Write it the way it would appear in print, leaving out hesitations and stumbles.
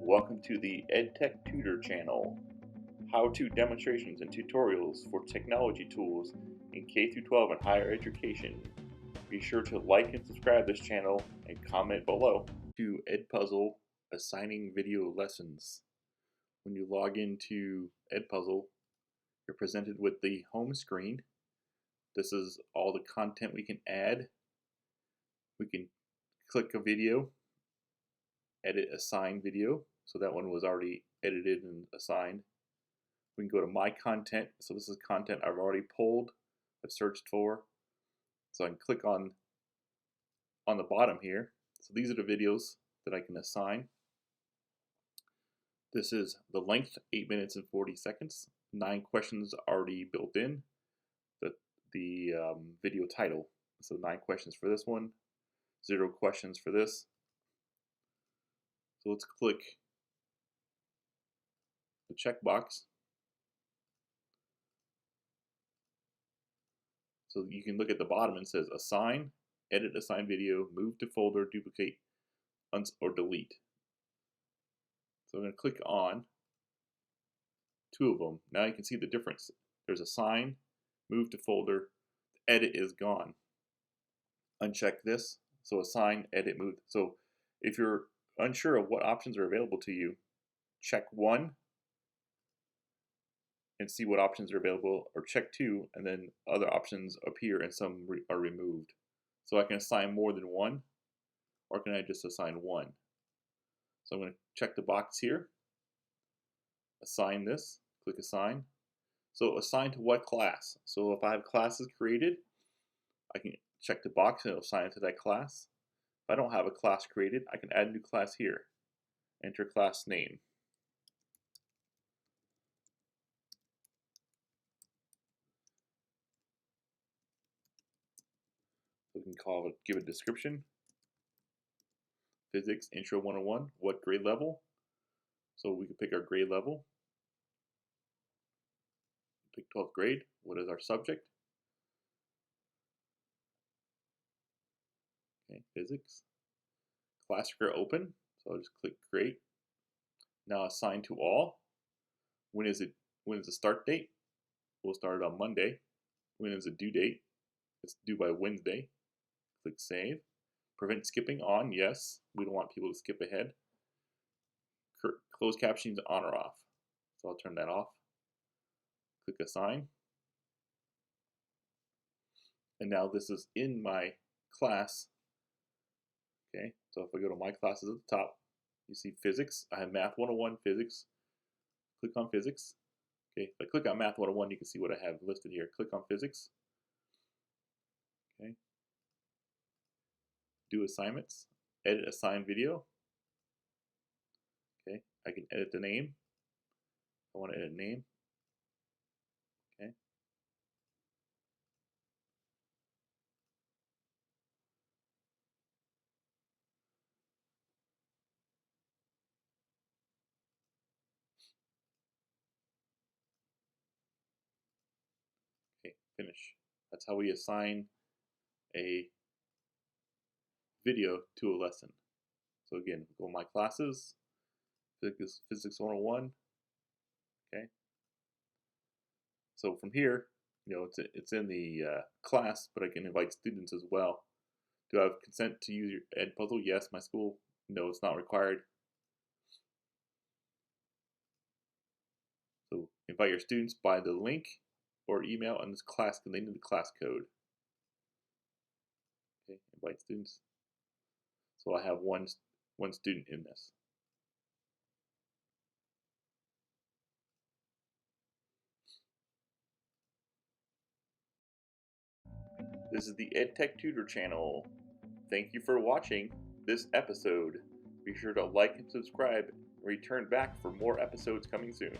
Welcome to the EdTech Tutor channel, how-to demonstrations and tutorials for technology tools in K-12 and higher education. Be sure to like and subscribe this channel and comment below. To EdPuzzle Assigning Video Lessons. When you log into EdPuzzle, you're presented with the home screen. This is all the content we can add. We can click a video, edit assign video. So that one was already edited and assigned. We can go to my content. So this is content I've already pulled, I've searched for. So I can click on the bottom here. So these are the videos that I can assign. This is the length, 8 minutes and 40 seconds. 9 questions already built in. The video title. So 9 questions for this one, 0 questions for this. So let's click the checkbox. So you can look at the bottom and it says assign, edit assign video, move to folder, duplicate, or delete. So I'm going to click on 2 of them. Now you can see the difference. There's assign, move to folder, edit is gone. Uncheck this. So assign, edit, move. So if you're unsure of what options are available to you, check 1 and see what options are available, or check 2 and then other options appear and some are removed. So I can assign more than 1, or can I just assign 1? So I'm going to check the box here, assign this, click assign. So assign to what class? So if I have classes created, I can check the box and it'll assign it to that class. If I don't have a class created, I can add a new class here. Enter class name. We can call it, give a description. Physics Intro 101, what grade level? So we can pick our grade level. Pick 12th grade, what is our subject? Okay, physics. Classroom open, so I'll just click create. Now assign to all. When is the start date? We'll start it on Monday. When is the due date? It's due by Wednesday. Click save. Prevent skipping on, yes. We don't want people to skip ahead. Closed captions on or off. So I'll turn that off. Click assign. And now this is in my class. Okay, so if I go to my classes at the top, you see physics. I have Math 101 physics. Click on physics. Okay, if I click on Math 101, you can see what I have listed here. Click on physics. Okay. Do assignments. Edit assign video. Okay, I can edit the name. I want to edit name. Okay. Okay, finish. That's how we assign a video to a lesson. So again, go to my classes, Physics 101. Okay. So from here, it's in the class, but I can invite students as well. Do I have consent to use your EdPuzzle? Yes. My school? No, it's not required. So invite your students by the link or email and this class containing the class code. Okay, invite students. So I have one student in this. This is the EdTech Tutor channel. Thank you for watching this episode. Be sure to like and subscribe and return back for more episodes coming soon.